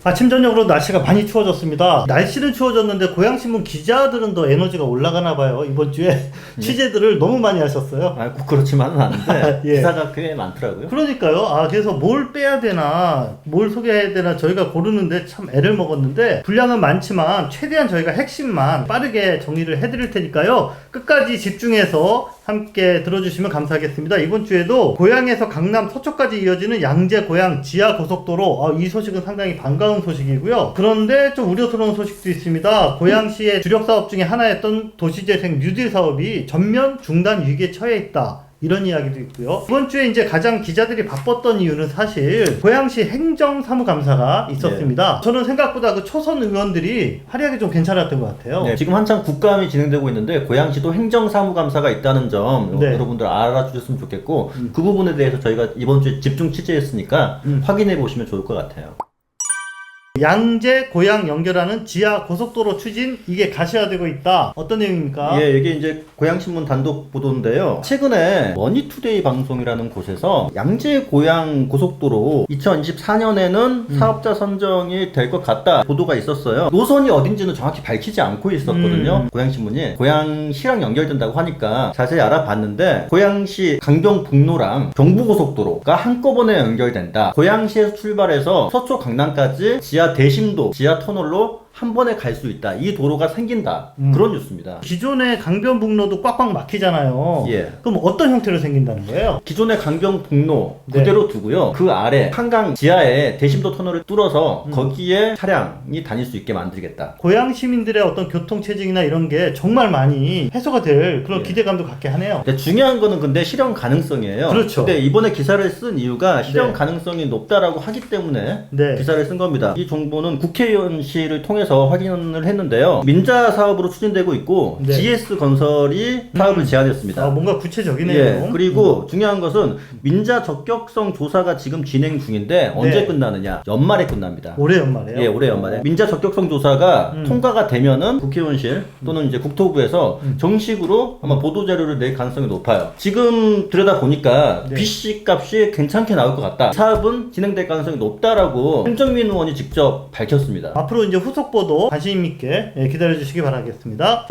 아침 저녁으로 날씨가 많이 추워졌습니다. 날씨는 추워졌는데 고양신문 기자들은 더 에너지가 올라가나 봐요. 이번 주에 취재들을 너무 많이 하셨어요. 꼭 그렇지만은 않은데 예. 기사가 꽤 많더라고요. 그러니까요. 그래서 뭘 빼야 되나 뭘 소개해야 되나 저희가 고르는데 참 애를 먹었는데 분량은 많지만 최대한 저희가 핵심만 빠르게 정리를 해드릴 테니까요. 끝까지 집중해서 함께 들어주시면 감사하겠습니다. 이번 주에도 고양에서 강남 서초까지 이어지는 양재 고양 지하 고속도로, 이 소식은 상당히 반가운 소식이고요. 그런데 좀 우려스러운 소식도 있습니다. 고양시의 주력 사업 중에 하나였던 도시재생 뉴딜 사업이 전면 중단 위기에 처해 있다. 이런 이야기도 있고요. 이번 주에 이제 가장 기자들이 바빴던 이유는 사실 고양시 행정사무감사가 있었습니다. 저는 생각보다 그 초선 의원들이 활약이 좀 괜찮았던 것 같아요. 네, 지금 한창 국감이 진행되고 있는데 고양시도 행정사무감사가 있다는 점 여러분들 알아주셨으면 좋겠고 그 부분에 대해서 저희가 이번 주에 집중 취재했으니까 확인해 보시면 좋을 것 같아요. 양재 고양 연결하는 지하 고속도로 추진, 이게 가시화되고 있다. 어떤 내용입니까? 예, 이게 이제 고양신문 단독 보도인데요. 최근에 머니투데이 방송이라는 곳에서 양재 고양 고속도로 2024년에는 사업자 선정이 될 것 같다 보도가 있었어요. 노선이 어딘지는 정확히 밝히지 않고 있었거든요. 고양신문이 고양시랑 연결된다고 하니까 자세히 알아봤는데 고양시 강경북로랑 경부고속도로가 한꺼번에 연결된다. 고양시에서 출발해서 서초 강남까지 지하 대심도, 지하 터널로 한 번에 갈 수 있다. 이 도로가 생긴다. 그런 뉴스입니다. 기존의 강변북로도 꽉꽉 막히잖아요. 예. 그럼 어떤 형태로 생긴다는 거예요? 기존의 강경북로 그대로 두고요. 그 아래 한강 지하에 대심도 터널을 뚫어서 거기에 차량이 다닐 수 있게 만들겠다. 고양 시민들의 어떤 교통체증이나 이런 게 정말 많이 해소가 될 그런 기대감도 갖게 하네요. 근데 중요한 거는 근데 실현 가능성이에요. 그렇죠. 근데 이번에 기사를 쓴 이유가 실현 가능성이 높다라고 하기 때문에 기사를 쓴 겁니다. 이 정보는 국회의원실을 통해서 확인을 했는데요. 민자 사업으로 추진되고 있고 GS 건설이 사업을 제안했습니다. 뭔가 구체적이네요. 예, 그리고 중요한 것은 민자 적격성 조사가 지금 진행 중인데 언제 끝나느냐? 연말에 끝납니다. 올해 연말에요? 예, 올해 연말에. 민자 적격성 조사가 통과가 되면은 국회의원실 또는 이제 국토부에서 정식으로 아마 보도 자료를 낼 가능성이 높아요. 지금 들여다 보니까 BC 값이 괜찮게 나올 것 같다. 사업은 진행될 가능성이 높다라고 hen정민 의원이 직접 밝혔습니다. 앞으로 이제 후속 보도 관심 있게 기다려 주시기 바라겠습니다.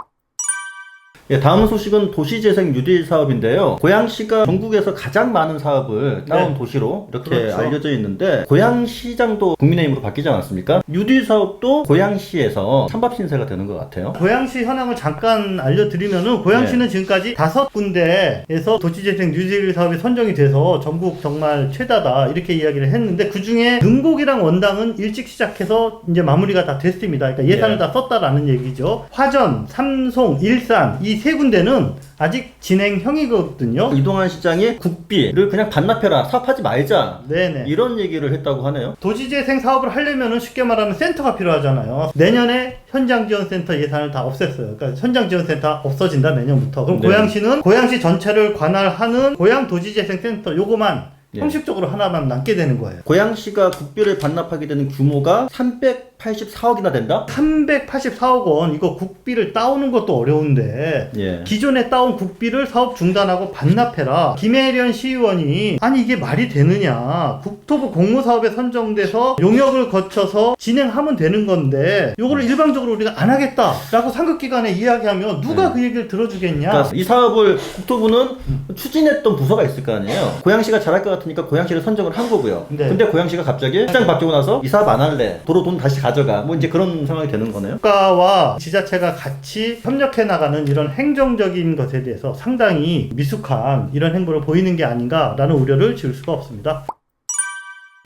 예, 다음 소식은 도시재생 뉴딜 사업인데요. 고양시가 전국에서 가장 많은 사업을 따온 도시로 이렇게 알려져 있는데 고양시장도 국민의힘으로 바뀌지 않았습니까? 뉴딜 사업도 고양시에서 찬밥 신세가 되는 것 같아요. 고양시 현황을 잠깐 알려드리면은 고양시는 지금까지 5군데에서 도시재생 뉴딜 사업이 선정이 돼서 전국 정말 최다다 이렇게 이야기를 했는데 그 중에 능곡이랑 원당은 일찍 시작해서 이제 마무리가 다 됐습니다. 그러니까 예산을 다 썼다라는 얘기죠. 화전, 삼송, 일산 이 세 군데는 아직 진행형이거든요. 이동환 시장이 국비를 그냥 반납해라, 사업하지 말자, 이런 얘기를 했다고 하네요. 도시재생 사업을 하려면 쉽게 말하면 센터가 필요하잖아요. 내년에 현장지원센터 예산을 다 없앴어요. 그러니까 현장지원센터 없어진다, 내년부터. 그럼 고양시는 고양시 전체를 관할하는 고양도시재생센터 요거만 형식적으로 하나만 남게 되는 거예요. 고양시가 국비를 반납하게 되는 규모가 384억이나 된다? 384억 원, 이거 국비를 따오는 것도 어려운데 기존에 따온 국비를 사업 중단하고 반납해라. 김혜련 시의원이 아니 이게 말이 되느냐, 국토부 공모사업에 선정돼서 용역을 거쳐서 진행하면 되는 건데 요거를 일방적으로 우리가 안 하겠다라고 상급기관에 이야기하면 누가 그 얘기를 들어주겠냐. 그러니까 이 사업을 국토부는 추진했던 부서가 있을 거 아니에요. 고양시가 잘할 것 같으니까 고양시를 선정을 한 거고요. 근데 고양시가 갑자기 시장 바뀌고 나서 이 사업 안 할래, 도로 돈 다시 가져가, 뭐 이제 그런 상황이 되는 거네요. 국가와 지자체가 같이 협력해 나가는 이런 행정적인 것에 대해서 상당히 미숙한 이런 행보를 보이는 게 아닌가라는 우려를 지울 수가 없습니다.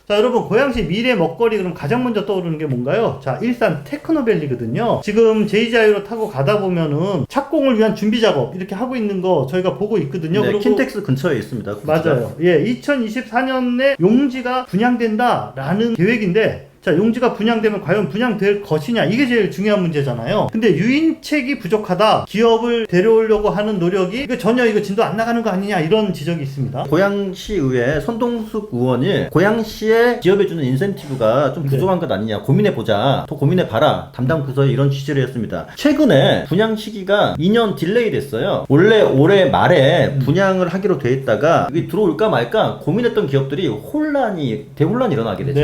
자, 여러분, 고양시 미래 먹거리 그럼 가장 먼저 떠오르는 게 뭔가요? 자, 일산 테크노밸리거든요. 지금 제이자유로 타고 가다 보면은 착공을 위한 준비 작업 이렇게 하고 있는 거 저희가 보고 있거든요. 네, 그리고 킨텍스 근처에 있습니다. 맞아요. 2024년에 용지가 분양된다라는 계획인데, 자, 용지가 분양되면 과연 분양될 것이냐, 이게 제일 중요한 문제잖아요. 근데 유인책이 부족하다, 기업을 데려오려고 하는 노력이 이거 전혀 진도 안 나가는 거 아니냐, 이런 지적이 있습니다. 고양시의회 손동숙 의원이 고양시에 기업에 주는 인센티브가 좀 부족한 것 아니냐, 고민해보자, 더 고민해봐라, 담당 부서에 이런 취지를 했습니다. 최근에 분양 시기가 2년 딜레이 됐어요. 원래 올해 말에 분양을 하기로 돼 있다가 이게 들어올까 말까 고민했던 기업들이 대혼란이 일어나게 되죠.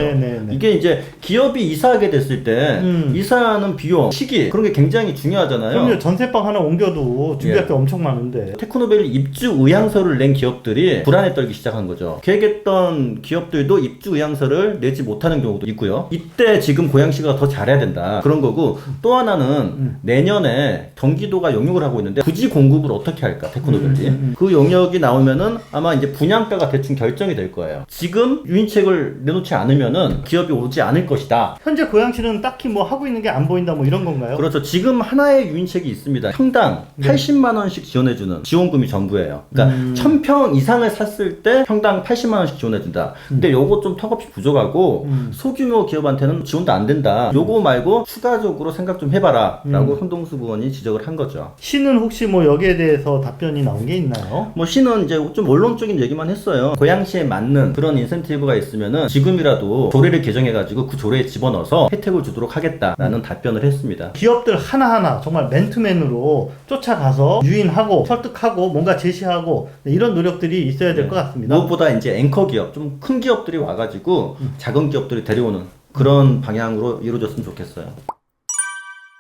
이게 이제 기업이 이사하게 됐을 때 이사하는 비용, 시기 그런 게 굉장히 중요하잖아요. 그럼요. 전세방 하나 옮겨도 준비할 게 엄청 많은데. 테크노밸리 입주 의향서를 낸 기업들이 불안에 떨기 시작한 거죠. 계획했던 기업들도 입주 의향서를 내지 못하는 경우도 있고요. 이때 지금 고양시가 더 잘해야 된다. 그런 거고 또 하나는 내년에 경기도가 용역을 하고 있는데 부지 공급을 어떻게 할까 테크노밸리. 그 용역이 나오면은 아마 이제 분양가가 대충 결정이 될 거예요. 지금 유인책을 내놓지 않으면은 기업이 오지 않을 것이다. 현재 고양시는 딱히 뭐 하고 있는 게 안 보인다 뭐 이런 건가요? 그렇죠. 지금 하나의 유인책이 있습니다. 평당 80만 원씩 지원해주는 지원금이 전부예요. 그러니까 1000평 이상을 샀을 때 평당 80만 원씩 지원해준다. 근데 요거 좀 턱없이 부족하고 소규모 기업한테는 지원도 안 된다. 요거 말고 추가적으로 생각 좀 해봐라 라고 손동수 의원이 지적을 한 거죠. 시는 혹시 뭐 여기에 대해서 답변이 나온 게 있나요? 뭐 시는 이제 좀 원론적인 얘기만 했어요. 고양시에 맞는 그런 인센티브가 있으면은 지금이라도 조례를 개정해가지고 그 조례에 집어넣어서 혜택을 주도록 하겠다라는 답변을 했습니다. 기업들 하나하나 정말 맨투맨으로 쫓아가서 유인하고 설득하고 뭔가 제시하고 이런 노력들이 있어야 될 것 같습니다. 무엇보다 이제 앵커 기업, 좀 큰 기업들이 와가지고 작은 기업들이 데려오는 그런 방향으로 이루어졌으면 좋겠어요.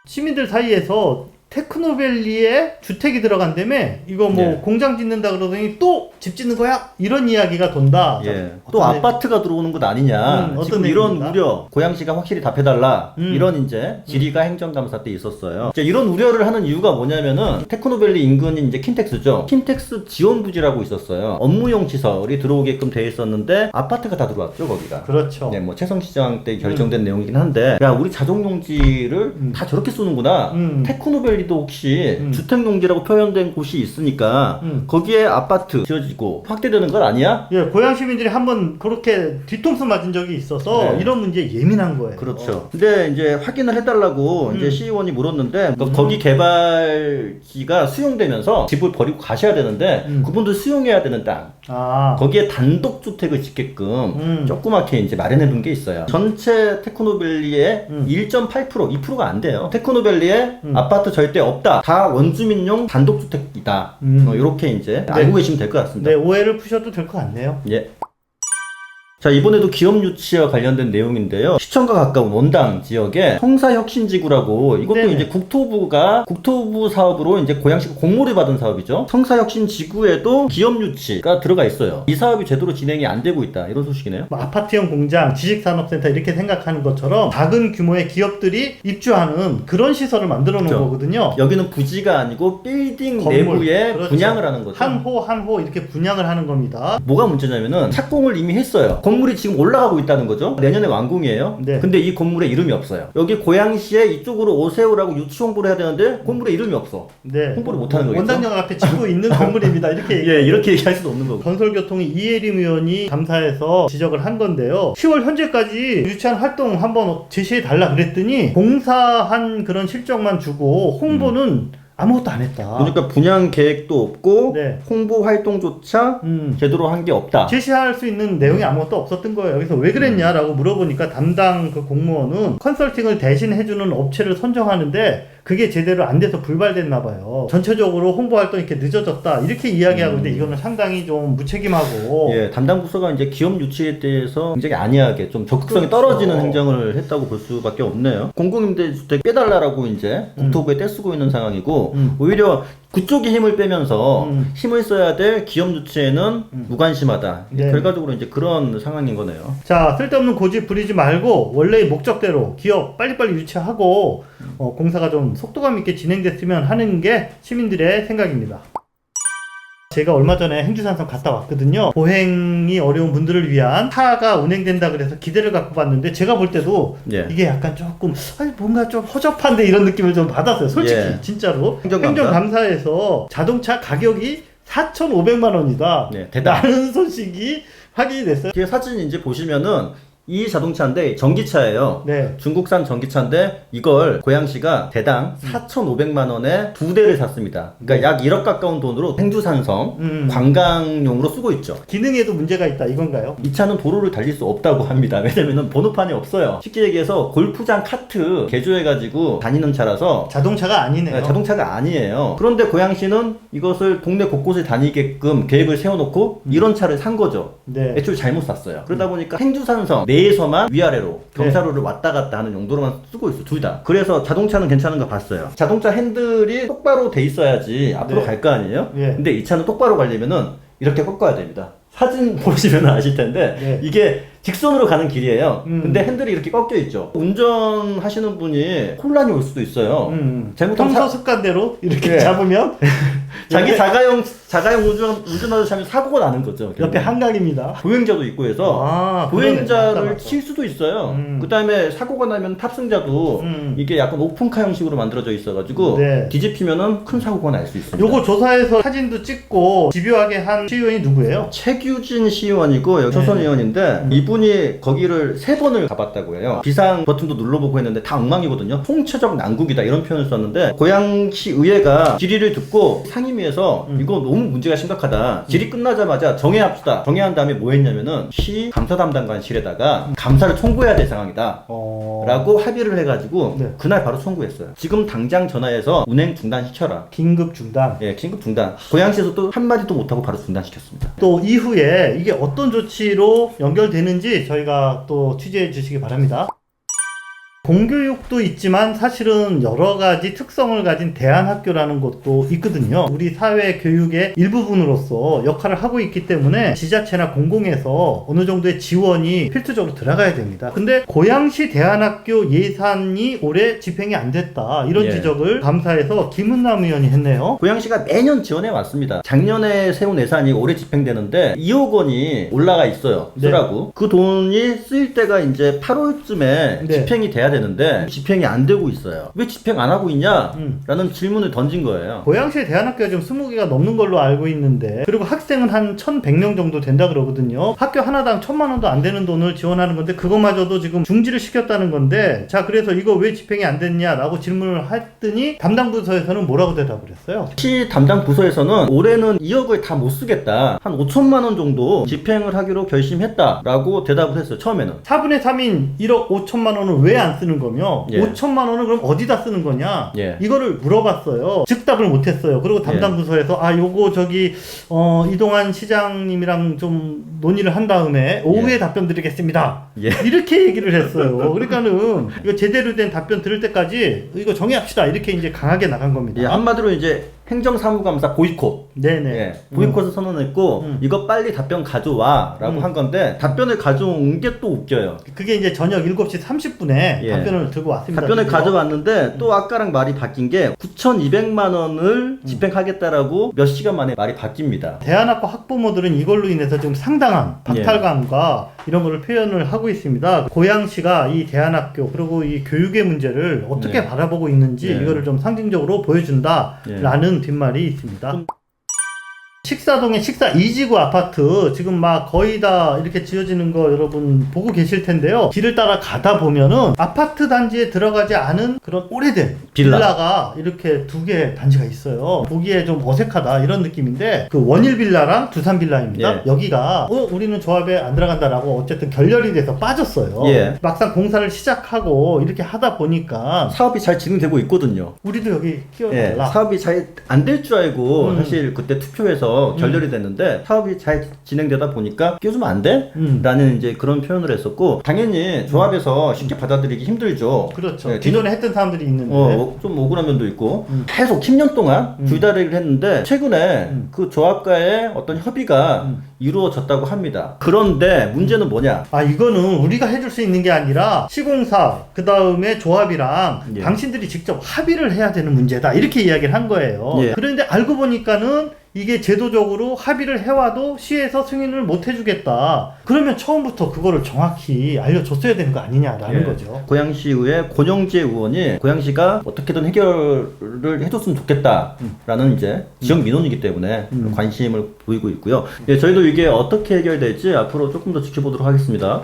시민들 사이에서 테크노밸리에 주택이 들어간다며 이거 뭐 예. 공장 짓는다 그러더니 또 집 짓는 거야? 이런 이야기가 돈다. 예. 또 아파트가 들어오는 것 아니냐. 지금 이런 얘기입니까? 우려, 고양시가 확실히 답해달라. 이런 이제 질의가 행정감사 때 있었어요. 이제 이런 우려를 하는 이유가 뭐냐면은 테크노밸리 인근인 이제 킨텍스죠. 킨텍스 지원부지라고 있었어요. 업무용 시설이 들어오게끔 돼 있었는데 아파트가 다 들어왔죠, 거기가. 그렇죠. 네, 뭐 최성시장 때 결정된 내용이긴 한데, 야 우리 자족용지를 다 저렇게 쏘는구나. 테크노밸리도 혹시 주택용지라고 표현된 곳이 있으니까 거기에 아파트 지어지고 확대되는 건 아니야? 예, 고양 시민들이 한번 그렇게 뒤통수 맞은 적이 있어서 네. 이런 문제에 예민한 거예요. 그렇죠. 근데 이제 확인을 해달라고 이제 시의원이 물었는데 거기 개발지가 수용되면서 집을 버리고 가셔야 되는데 그분들 수용해야 되는 땅. 아, 거기에 단독 주택을 짓게끔 조그맣게 이제 마련해 둔 게 있어요. 전체 테크노밸리의 1.8%, 2%가 안 돼요. 테크노밸리에 아파트 절대 없다. 다 원주민용 단독 주택이다. 이렇게 이제 알고 계시면 될 것 같습니다. 네, 오해를 푸셔도 될 것 같네요. 예. 자, 이번에도 기업 유치와 관련된 내용인데요. 시청과 가까운 원당 지역에 성사혁신지구라고, 이것도 네네. 이제 국토부 사업으로 이제 고양시가 공모를 받은 사업이죠. 성사혁신지구에도 기업 유치가 들어가 있어요. 이 사업이 제대로 진행이 안 되고 있다. 이런 소식이네요. 뭐 아파트형 공장, 지식산업센터 이렇게 생각하는 것처럼 작은 규모의 기업들이 입주하는 그런 시설을 만들어 놓은 그렇죠. 거거든요. 여기는 부지가 아니고 빌딩 건물. 내부에 그렇죠. 분양을 하는 거죠. 한 호 한 호 이렇게 분양을 하는 겁니다. 뭐가 문제냐면은 착공을 이미 했어요. 건물이 지금 올라가고 있다는 거죠. 내년에 완공이에요. 네. 근데 이 건물에 이름이 없어요. 여기 고양시에 이쪽으로 오세요라고 유치 홍보를 해야 되는데 건물에 이름이 없어. 네. 홍보를 못 하는 거겠죠? 원당역 앞에 짓고 있는 건물입니다. 이렇게 예, 이렇게 얘기할 수도 없는 거고. 건설교통위 이혜림 의원이 감사에서 지적을 한 건데요. 10월 현재까지 유치한 활동 한번 제시해 달라 그랬더니 공사한 그런 실적만 주고 홍보는 아무것도 안 했다. 그러니까 분양 계획도 없고 네. 홍보 활동조차 제대로 한 게 없다. 제시할 수 있는 내용이 아무것도 없었던 거예요. 그래서 왜 그랬냐라고 물어보니까 담당 그 공무원은 컨설팅을 대신 해주는 업체를 선정하는데 그게 제대로 안 돼서 불발됐나 봐요. 전체적으로 홍보 활동이 이렇게 늦어졌다. 이렇게 이야기하고 있는데 이거는 상당히 좀 무책임하고 예, 담당 부서가 이제 기업 유치에 대해서 굉장히 안이하게 좀 적극성이 그렇죠. 떨어지는 행정을 했다고 볼 수밖에 없네요. 공공임대주택 빼달라라고 이제 국토부에 떼쓰고 있는 상황이고 오히려 그쪽에 힘을 빼면서 힘을 써야 될 기업 유치에는 무관심하다. 네. 결과적으로 이제 그런 상황인 거네요. 자, 쓸데없는 고집 부리지 말고 원래의 목적대로 기업 빨리빨리 유치하고 공사가 좀 속도감 있게 진행됐으면 하는 게 시민들의 생각입니다. 제가 얼마 전에 행주산성 갔다 왔거든요. 보행이 어려운 분들을 위한 차가 운행된다 그래서 기대를 갖고 봤는데 제가 볼 때도 예. 이게 약간 조금 아니 뭔가 좀 허접한데 이런 느낌을 좀 받았어요. 솔직히 예. 진짜로. 행정감사? 행정감사에서 자동차 가격이 4,500만 원이다. 네, 대단. 라는 소식이 확인이 됐어요. 뒤에 사진 이제 보시면은 이 자동차인데 전기차예요. 네. 중국산 전기차인데 이걸 고양시가 대당 4,500만 원에 2대를 샀습니다. 그러니까 약 1억 가까운 돈으로 행주산성 관광용으로 쓰고 있죠. 기능에도 문제가 있다 이건가요? 이 차는 도로를 달릴 수 없다고 합니다. 왜냐면 번호판이 없어요. 쉽게 얘기해서 골프장 카트 개조해가지고 다니는 차라서 자동차가 아니네요. 네, 자동차가 아니에요. 그런데 고양시는 이것을 동네 곳곳에 다니게끔 계획을 세워놓고 이런 차를 산 거죠. 네. 애초에 잘못 샀어요. 그러다 보니까 행주산성 4 내에서만 위아래로 경사로를 왔다 갔다 하는 용도로만 쓰고 있어, 둘 다. 그래서 자동차는 괜찮은 거 봤어요. 자동차 핸들이 똑바로 돼 있어야지 앞으로 네. 갈 거 아니에요? 예. 근데 이 차는 똑바로 가려면은 이렇게 꺾어야 됩니다. 사진 보시면 아실 텐데 네. 이게 직선으로 가는 길이에요. 음. 근데 핸들이 이렇게 꺾여 있죠. 운전하시는 분이 혼란이 올 수도 있어요. 잘못하면 평소 습관대로 이렇게 예. 잡으면 자기 자가용 운전하듯이 하면 사고가 나는 거죠. 옆에 한강입니다. 보행자도 있고 해서 아, 그러네. 보행자를 맞다. 칠 수도 있어요. 음. 그 다음에 사고가 나면 탑승자도 이게 약간 오픈카 형식으로 만들어져 있어가지고 네. 뒤집히면은 큰 사고가 날 수 있습니다. 요거 조사해서 사진도 찍고 집요하게 한 시의원이 누구예요? 최규진 시의원이고 여기 초선 의원인데 이분이 거기를 3번을 가봤다고 해요. 비상 버튼도 눌러보고 했는데 다 엉망이거든요. 총체적 난국이다 이런 표현을 썼는데 고양시 의회가 질의를 듣고 상임위에서 이거 너무 문제가 심각하다. 질의 끝나자마자 정회합시다. 정회한 다음에 뭐 했냐면은 시 감사 담당관실에다가 감사를 청구해야 될 상황이다. 라고 합의를 해가지고 네. 그날 바로 청구했어요. 지금 당장 전화해서 운행 중단시켜라. 긴급 중단. 예, 긴급 중단. 고양시에서 또 한마디도 못하고 바로 중단시켰습니다. 또 이후에 이게 어떤 조치로 연결되는지 저희가 또 취재해 주시기 바랍니다. 공교육도 있지만 사실은 여러 가지 특성을 가진 대안학교라는 것도 있거든요. 우리 사회 교육의 일부분으로서 역할을 하고 있기 때문에 지자체나 공공에서 어느 정도의 지원이 필수적으로 들어가야 됩니다. 근데 고양시 대안학교 예산이 올해 집행이 안 됐다. 이런 예. 지적을 감사에서 김은남 의원이 했네요. 고양시가 매년 지원해 왔습니다. 작년에 세운 예산이 올해 집행되는데 2억 원이 올라가 있어요. 네. 쓰라고. 그 돈이 쓰일 때가 이제 8월쯤에 네. 집행이 돼야 되는데 집행이 안 되고 있어요. 왜 집행 안 하고 있냐? 라는 질문을 던진 거예요. 고양시의 대안학교가 지금 20개가 넘는 걸로 알고 있는데, 그리고 학생은 한 1,100명 정도 된다 그러거든요. 학교 하나당 1,000만 원도 안 되는 돈을 지원하는 건데 그것마저도 지금 중지를 시켰다는 건데, 자 그래서 이거 왜 집행이 안 됐냐라고 질문을 했더니 담당 부서에서는 뭐라고 대답을 했어요? 시 담당 부서에서는 올해는 2억을 다 못 쓰겠다. 한 5천만 원 정도 집행을 하기로 결심했다라고 대답을 했어요. 처음에는. 4분의 3인 1억 5천만 원을 왜 안 쓰는 거며, 예. 5천만 원을 그럼 어디다 쓰는 거냐? 예. 이거를 물어봤어요. 즉답을 못했어요. 그리고 담당 부서에서 요거 저기 이동환 시장님이랑 좀 논의를 한 다음에 오후에 예. 답변 드리겠습니다. 예. 이렇게 얘기를 했어요. 그러니까는 이거 제대로 된 답변 들을 때까지 이거 정의합시다. 이렇게 이제 강하게 나간 겁니다. 예, 한마디로 이제 행정사무감사 보이콧. 네네. 예, 보이콧을 선언했고 이거 빨리 답변 가져와 라고 한 건데 답변을 가져온 게 또 웃겨요. 그게 이제 저녁 7시 30분에 예. 답변을 들고 왔습니다. 답변을 드디어. 가져왔는데 또 아까랑 말이 바뀐 게 9,200만 원을 집행하겠다라고 몇 시간 만에 말이 바뀝니다. 대안학과 학부모들은 이걸로 인해서 지금 상당한 예. 박탈감과 이런 거를 표현을 하고 있습니다. 고양시가 이 대안학교 그리고 이 교육의 문제를 어떻게 네. 바라보고 있는지 네. 이거를 좀 상징적으로 보여준다라는 뒷말이 있습니다. 식사동의 식사 2지구 아파트 지금 막 거의 다 이렇게 지어지는 거 여러분 보고 계실 텐데요. 길을 따라 가다 보면은 아파트 단지에 들어가지 않은 그런 오래된 빌라가 이렇게 2개 단지가 있어요. 보기에 좀 어색하다 이런 느낌인데 그 원일 빌라랑 두산 빌라입니다. 예. 여기가 우리는 조합에 안 들어간다라고 어쨌든 결렬이 돼서 빠졌어요. 예. 막상 공사를 시작하고 이렇게 하다 보니까 사업이 잘 진행되고 있거든요. 우리도 여기 예, 끼워달라. 사업이 잘 안 될 줄 알고 사실 그때 투표해서 결렬이 됐는데 사업이 잘 진행되다 보니까 끼워주면 안 돼? 라는 이제 그런 표현을 했었고 당연히 조합에서 쉽게 받아들이기 힘들죠. 그렇죠. 예, 기존에 했던 사람들이 있는데 좀 억울한 면도 있고 계속 10년 동안 줄다리기를 했는데 최근에 그 조합과의 어떤 협의가 이루어졌다고 합니다. 그런데 문제는 뭐냐? 이거는 우리가 해줄 수 있는 게 아니라 시공사 그 다음에 조합이랑 예. 당신들이 직접 합의를 해야 되는 문제다 이렇게 이야기를 한 거예요. 예. 그런데 알고 보니까는 이게 제도적으로 합의를 해와도 시에서 승인을 못 해주겠다. 그러면 처음부터 그거를 정확히 알려줬어야 되는 거 아니냐라는 예. 거죠. 고양시의회 권영재 의원이 고양시가 어떻게든 해결을 해줬으면 좋겠다라는 이제 지역 민원이기 때문에 관심을 보이고 있고요. 예, 저희도 이게 어떻게 해결될지 앞으로 조금 더 지켜보도록 하겠습니다.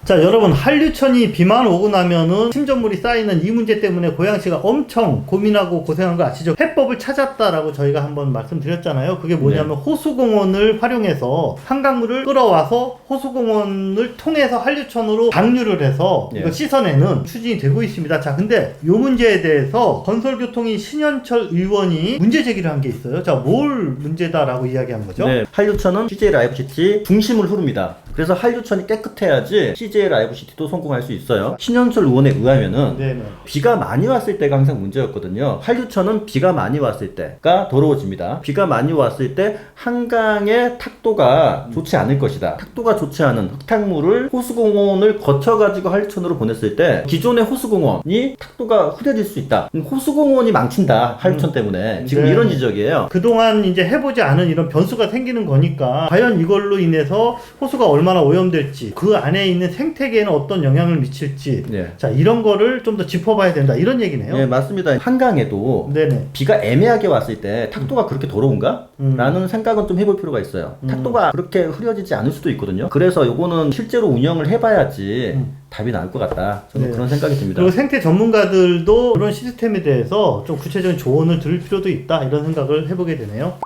자, 여러분, 한류천이 비만 오고 나면은 침전물이 쌓이는 이 문제 때문에 고양시가 엄청 고민하고 고생한 거 아시죠? 해법을 찾았다라고 저희가 한번 말씀드렸잖아요. 그게 뭐냐면 호수공원을 활용해서 한강물을 끌어와서 호수공원을 통해서 한류천으로 방류를 해서 이거 씻어내는 추진이 되고 있습니다. 자, 근데 이 문제에 대해서 건설교통인 신현철 의원이 문제 제기를 한 게 있어요. 자, 뭘 문제다라고 이야기한 거죠? 네, 한류천은 CJ 라이브시티 중심을 흐릅니다. 그래서 한류천이 깨끗해야지 CJ 라이브시티도 성공할 수 있어요. 신현철 의원에 의하면은 네네. 비가 많이 왔을 때가 항상 문제였거든요. 한류천은 비가 많이 왔을 때가 더러워집니다. 비가 많이 왔을 때 한강의 탁도가 좋지 않을 것이다. 탁도가 좋지 않은 흙탕물을 호수공원을 거쳐가지고 한류천으로 보냈을 때 기존의 호수공원이 탁도가 흐려질 수 있다. 호수공원이 망친다. 한류천 때문에. 지금 네. 이런 지적이에요. 그동안 이제 해보지 않은 이런 변수가 생기는 거니까 과연 이걸로 인해서 호수가 얼마나 오염될지 그 안에 있는 생태계에는 어떤 영향을 미칠지 네. 자, 이런 거를 좀 더 짚어봐야 된다 이런 얘기네요. 네, 맞습니다. 한강에도 네네. 비가 애매하게 왔을 때 탁도가 그렇게 더러운가? 라는 생각은 좀 해볼 필요가 있어요. 탁도가 그렇게 흐려지지 않을 수도 있거든요. 그래서 요거는 실제로 운영을 해봐야지 답이 나올 것 같다. 저는 네. 그런 생각이 듭니다. 그리고 생태 전문가들도 그런 시스템에 대해서 좀 구체적인 조언을 들을 필요도 있다 이런 생각을 해보게 되네요.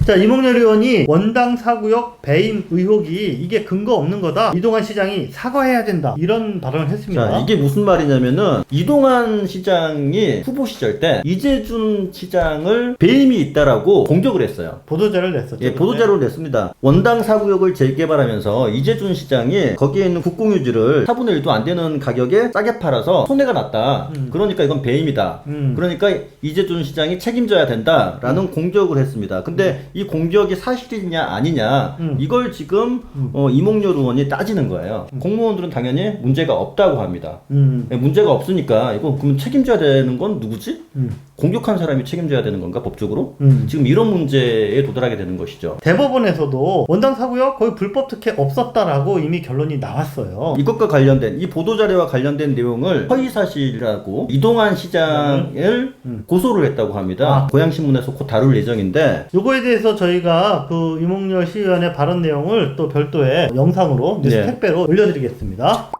자, 이몽렬 의원이 원당 4구역 배임 의혹이 이게 근거 없는 거다. 이동환 시장이 사과해야 된다. 이런 발언을 했습니다. 자, 이게 무슨 말이냐면은 이동환 시장이 후보 시절 때 이재준 시장을 배임이 있다라고 공격을 했어요. 보도자를 냈었죠. 예, 보도자료를 냈습니다. 원당 4구역을 재개발하면서 이재준 시장이 거기에 있는 국공유지를 4분의 1도 안 되는 가격에 싸게 팔아서 손해가 났다. 그러니까 이건 배임이다. 그러니까 이재준 시장이 책임져야 된다라는 공격을 했습니다. 근데 이 공격이 사실이냐 아니냐 이걸 지금 이몽렬 의원이 따지는 거예요. 공무원들은 당연히 문제가 없다고 합니다. 예, 문제가 없으니까 이거 그럼 책임져야 되는 건 누구지? 공격한 사람이 책임져야 되는 건가 법적으로? 지금 이런 문제에 도달하게 되는 것이죠. 대법원에서도 원당 4구역 거의 불법 특혜 없었다라고 이미 결론이 나왔어요. 이것과 관련된 이 보도자료와 관련된 내용을 허위사실이라고 이동환 시장을 고소를 했다고 합니다. 고양신문에서 곧 다룰 예정인데 요거에 대해서 저희가 그 이몽렬 시의원의 발언 내용을 또 별도의 영상으로 뉴스 택배로 올려드리겠습니다.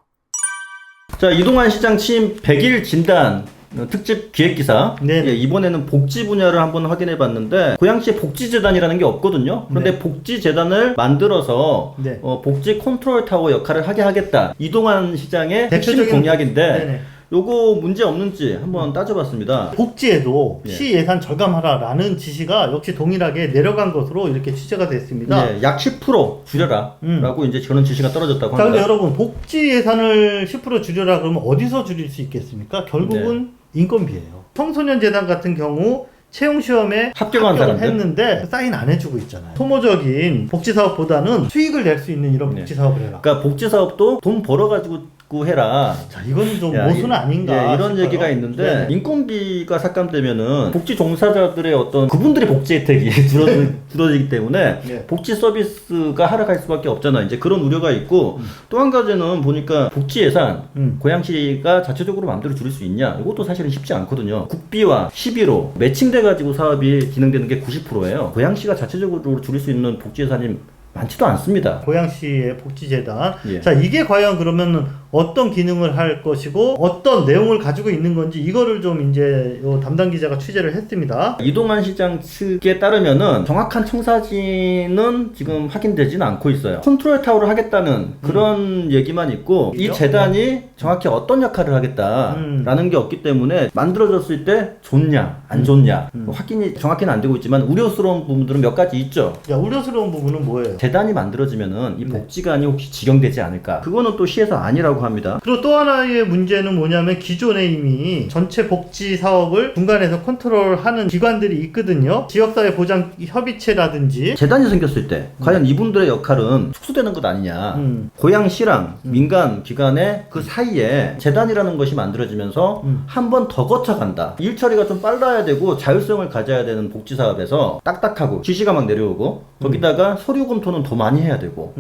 자, 이동환 시장 취임 100일 진단 특집 기획기사. 예, 이번에는 복지 분야를 한번 확인해 봤는데 고양시에 복지재단이라는 게 없거든요. 그런데 복지재단을 만들어서 복지 컨트롤 타워 역할을 하게 하겠다. 이동환 시장의 핵심 공약인데 요거 문제 없는지 한번 따져봤습니다. 복지에도 시 예산 절감하라라는 지시가 역시 동일하게 내려간 것으로 이렇게 취재가 됐습니다. 네, 약 10% 줄여라 라고 이제 그런 지시가 떨어졌다고 합니다. 자, 근데 여러분 복지 예산을 10% 줄여라 그러면 어디서 줄일 수 있겠습니까? 결국은 인건비예요. 청소년 재단 같은 경우 채용 시험에 합격을 했는데 사인 안 해주고 있잖아요. 소모적인 복지 사업보다는 수익을 낼 수 있는 이런 복지 사업을 해라. 그러니까 복지 사업도 돈 벌어가지고 해라. 자, 이건 좀 모순 아닌가? 이런 싶어요. 얘기가 있는데 인건비가 삭감되면은 복지 종사자들의 어떤 그분들의 복지 혜택이 줄어들기 때문에 복지 서비스가 하락할 수밖에 없잖아. 이제 그런 우려가 있고 또 한 가지는 보니까 복지 예산 고양시가 자체적으로 마음대로 줄일 수 있냐? 이것도 사실은 쉽지 않거든요. 국비와 시비로 매칭돼 가지고 사업이 진행되는 게 90%예요. 고양시가 자체적으로 줄일 수 있는 복지 예산이 많지도 않습니다. 고양시의 복지재단. 자, 이게 과연 그러면 어떤 기능을 할 것이고 어떤 내용을 가지고 있는 건지 이거를 좀 이제 요 담당 기자가 취재를 했습니다. 이동환 시장 측에 따르면은 정확한 청사진은 지금 확인되지는 않고 있어요. 컨트롤 타워를 하겠다는 그런 얘기만 있고 이 재단이 정확히 어떤 역할을 하겠다라는 게 없기 때문에 만들어졌을 때 좋냐 안 좋냐 확인이 정확히는 안 되고 있지만 우려스러운 부분들은 몇 가지 있죠. 야, 우려스러운 부분은 뭐예요? 재단이 만들어지면은 이 복지관이 혹시 직영되지 않을까? 그거는 또 시에서 아니라고 합니다. 그리고 또 하나의 문제는 뭐냐면 기존에 이미 전체 복지 사업을 중간에서 컨트롤하는 기관들이 있거든요. 지역사회 보장 협의체라든지 재단이 생겼을 때 과연 이분들의 역할은 축소되는 것 아니냐? 고양시랑 민간 기관의 그 사이에 재단이라는 것이 만들어지면서 한 번 더 거쳐간다. 일 처리가 좀 빨라야 되고 자율성을 가져야 되는 복지 사업에서 딱딱하고 지시가 막 내려오고 거기다가 서류 검토는 더 많이 해야 되고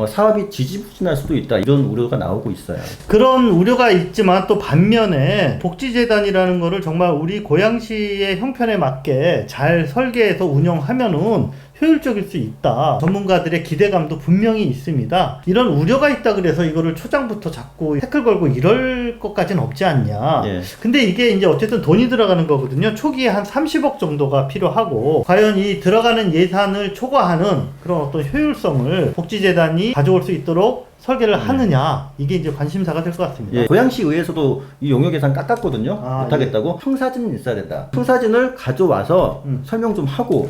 사업이 지지부진할 수도 있다. 이런 우려가 나오고 있어요. 그런 우려가 있지만 또 반면에 복지재단이라는 거를 정말 우리 고양시의 형편에 맞게 잘 설계해서 운영하면은 효율적일 수 있다. 전문가들의 기대감도 분명히 있습니다. 이런 우려가 있다 그래서 이거를 초장부터 자꾸 태클 걸고 이럴 것까지는 없지 않냐. 예. 근데 이게 이제 어쨌든 돈이 들어가는 거거든요. 초기에 한 30억 정도가 필요하고, 과연 이 들어가는 예산을 초과하는 그런 어떤 효율성을 복지재단이 가져올 수 있도록 설계를 하느냐, 이게 이제 관심사가 될 것 같습니다. 예, 고양시 의회에서도 이 용역 예산 깎았거든요. 아, 못하겠다고. 청사진은 있어야 된다. 청사진을 가져와서 설명 좀 하고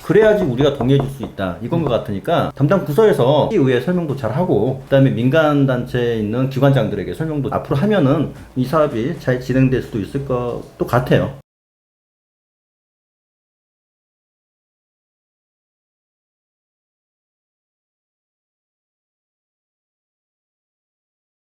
그래야지 우리가 동의해 줄 수 있다. 이건 것 같으니까 담당 부서에서 이 의회 설명도 잘 하고, 그다음에 민간 단체에 있는 기관장들에게 설명도 앞으로 하면은 이 사업이 잘 진행될 수도 있을 것도 같아요.